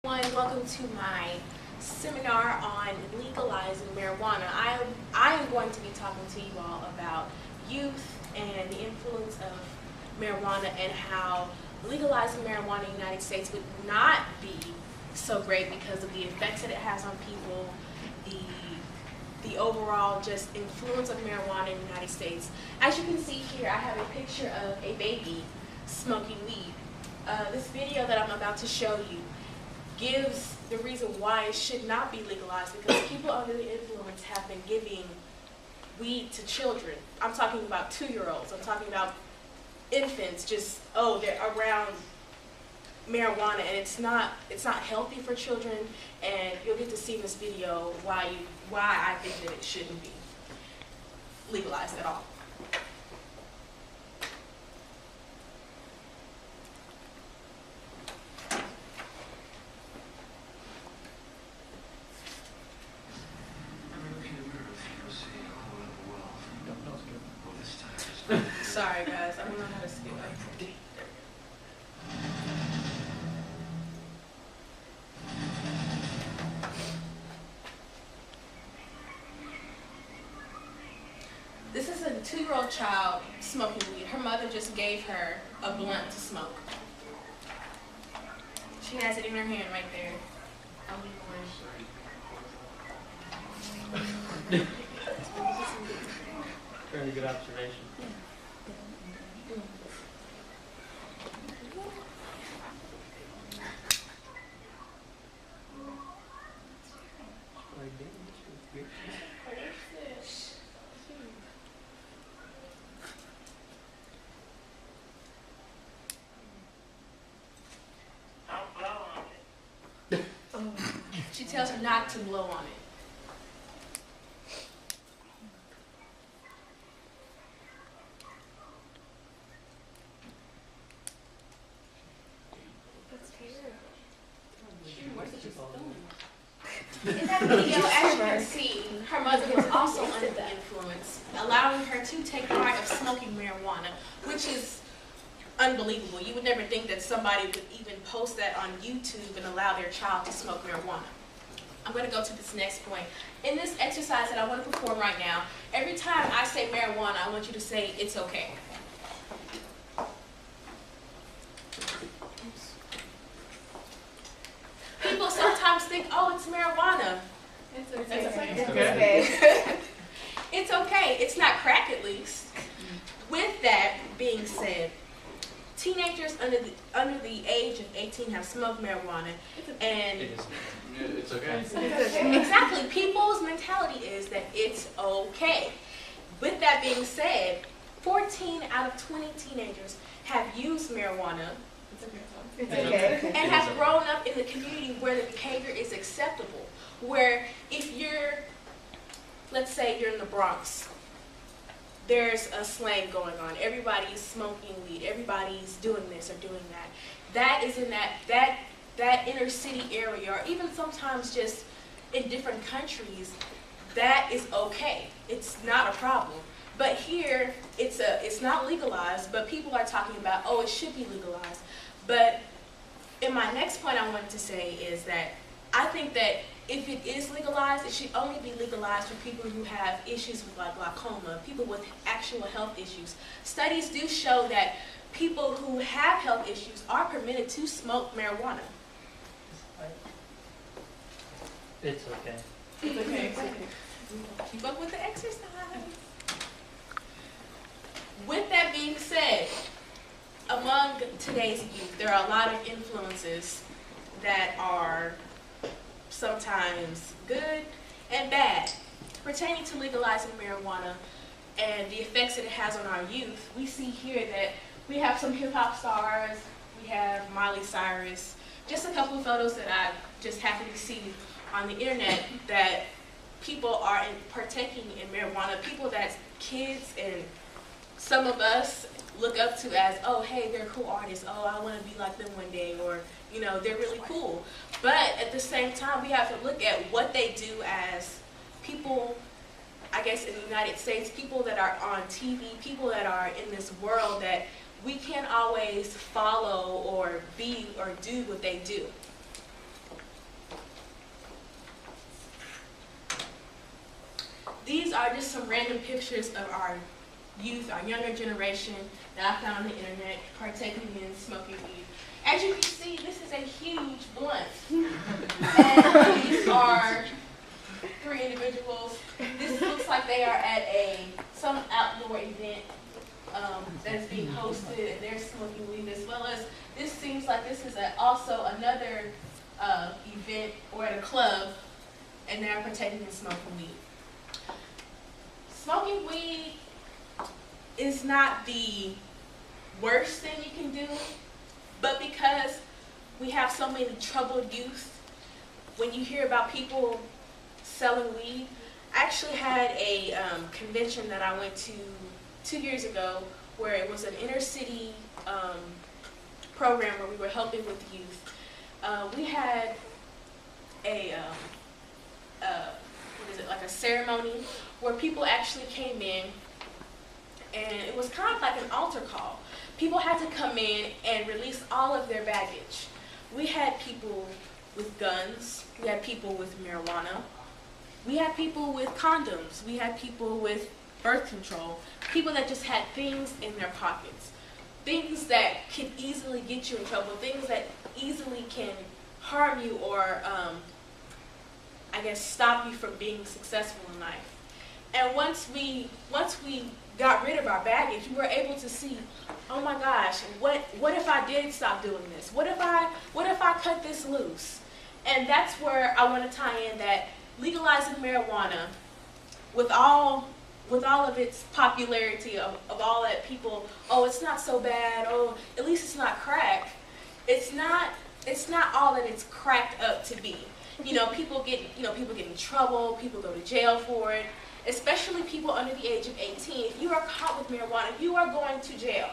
Welcome to my seminar on legalizing marijuana. I am going to be talking to you all about youth and the influence of marijuana and how legalizing marijuana in the United States would not be so great because of the effects that it has on people, the overall just influence of marijuana in the United States. As you can see here, I have a picture of a baby smoking weed. This video that I'm about to show you gives the reason why it should not be legalized, because people under the influence have been giving weed to children. I'm talking about 2-year-olds. I'm talking about infants. Just, oh, they're around marijuana, and it's not healthy for children. And you'll get to see in this video why I think that it shouldn't be legalized at all. Sorry guys, I don't know how to skip it. This is a 2-year-old child smoking weed. Her mother just gave her a blunt to smoke. She has it in her hand right there. Very good observation. She tells her not to blow on it. In that video, as you can see, her mother was also under the influence, allowing her to take part of smoking marijuana, which is unbelievable. You would never think that somebody would even post that on YouTube and allow their child to smoke marijuana. I'm going to go to this next point. In this exercise that I want to perform right now, every time I say marijuana, I want you to say, "It's okay." People sometimes think, oh, it's marijuana. It's okay. It's okay. It's okay. It's not crack, at least. With that being said, teenagers under the age of 18 have smoked marijuana, and It's okay. exactly, people's mentality is that it's okay. With that being said, 14 out of 20 teenagers have used marijuana and have grown up in the community where the behavior is acceptable. Where if you're, let's say you're in the Bronx, there's a slang going on. Everybody's smoking weed. Everybody's doing this or doing that. That is in that inner city area, or even sometimes just in different countries, that is okay. It's not a problem. But here, it's not legalized, but people are talking about, oh, it should be legalized. But in my next point I wanted to say is that I think that if it is legalized, it should only be legalized for people who have issues with like glaucoma, people with actual health issues. Studies do show that people who have health issues are permitted to smoke marijuana. It's okay. It's okay. Keep up with the exercise. With that being said, among today's youth, there are a lot of influences that are sometimes good and bad pertaining to legalizing marijuana and the effects that it has on our youth. We see here that we have some hip-hop stars, we have Miley Cyrus, just a couple of photos that I just happened to see on the internet that people are partaking in marijuana, people that's kids and some of us look up to as, oh, hey, they're cool artists, oh, I want to be like them one day, or, you know, they're really cool. But at the same time, we have to look at what they do as people, I guess in the United States, people that are on TV, people that are in this world that we can't always follow or be or do what they do. are just some random pictures of our youth, our younger generation that I found on the internet partaking in smoking weed. As you can see, this is a huge blunt. And these are 3 individuals. This looks like they are at some outdoor event that is being hosted, and they're smoking weed, as well as this seems like this is also another event or at a club, and they're partaking in smoking weed. Smoking weed is not the worst thing you can do, but because we have so many troubled youth, when you hear about people selling weed, I actually had a convention that I went to 2 years ago where it was an inner city program where we were helping with youth. We had like a ceremony where people actually came in, and it was kind of like an altar call. People had to come in and release all of their baggage. We had people with guns, we had people with marijuana, we had people with condoms, we had people with birth control, people that just had things in their pockets, things that can easily get you in trouble, things that easily can harm you or I guess stop you from being successful in life. And once we got rid of our baggage, we were able to see, oh my gosh, what if I did stop doing this? What if I cut this loose? And that's where I want to tie in that legalizing marijuana, with all of its popularity, of all that people, oh, it's not so bad, oh, at least it's not crack. It's not all that it's cracked up to be. People get in trouble, people go to jail for it, especially people under the age of 18. If you are caught with marijuana, you are going to jail.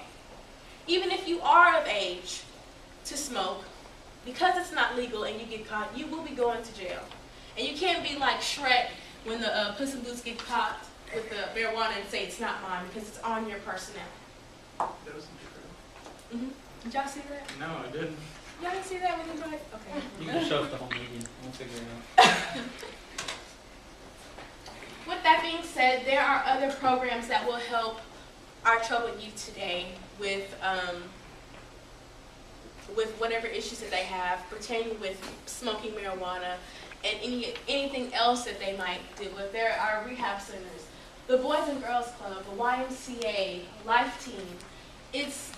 Even if you are of age to smoke, because it's not legal and you get caught, you will be going to jail. And you can't be like Shrek when the Puss in Boots get caught with the marijuana and say it's not mine because it's on your personnel. That wasn't true. Did y'all see that? No, I didn't. Y'all didn't see that when you like? Okay. You can show us the whole meeting. We'll figure it out. With that being said, there are other programs that will help our troubled youth today with whatever issues that they have pertaining with smoking marijuana and anything else that they might deal with. There are rehab centers, the Boys and Girls Club, the YMCA, Life Team. It's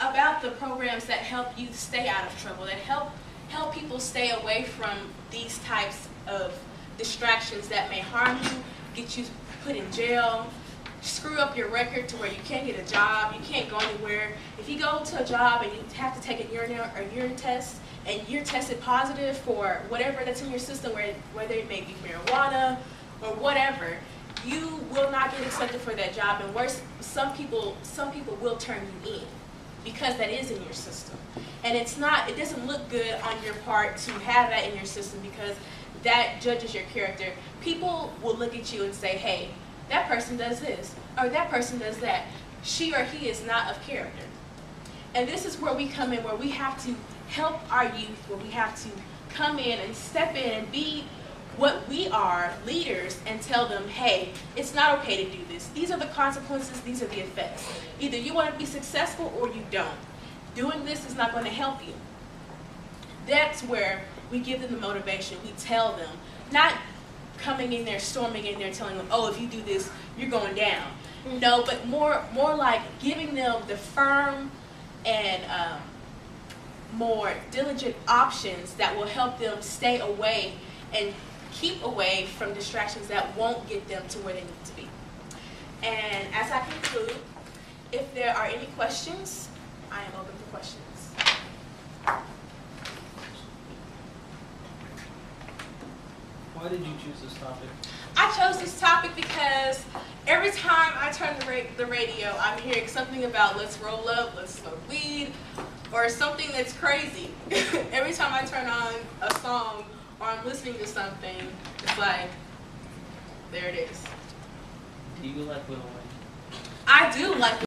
about the programs that help youth stay out of trouble, that help people stay away from these types of distractions that may harm you, get you put in jail, screw up your record to where you can't get a job, you can't go anywhere. If you go to a job and you have to take a urine test and you're tested positive for whatever that's in your system, whether it may be marijuana or whatever, you will not get accepted for that job. And worse, some people will turn you in because that is in your system. And it doesn't look good on your part to have that in your system because that judges your character. People will look at you and say, hey, that person does this, or that person does that. She or he is not of character. And this is where we come in, where we have to help our youth, where we have to come in and step in and be what we are, leaders, and tell them, hey, it's not okay to do this. These are the consequences, these are the effects. Either you want to be successful or you don't. Doing this is not going to help you. That's where we give them the motivation. We tell them, not coming in there, storming in there, telling them, oh, if you do this, you're going down. No, but more like giving them the firm and more diligent options that will help them stay away and keep away from distractions that won't get them to where they need to be. And as I conclude, if there are any questions, I am open for questions. Why did you choose this topic? I chose this topic because every time I turn the radio, I'm hearing something about let's roll up, let's smoke weed, or something that's crazy. Every time I turn on a song or I'm listening to something, it's like, there it is. Do you like Lil Wayne? I do like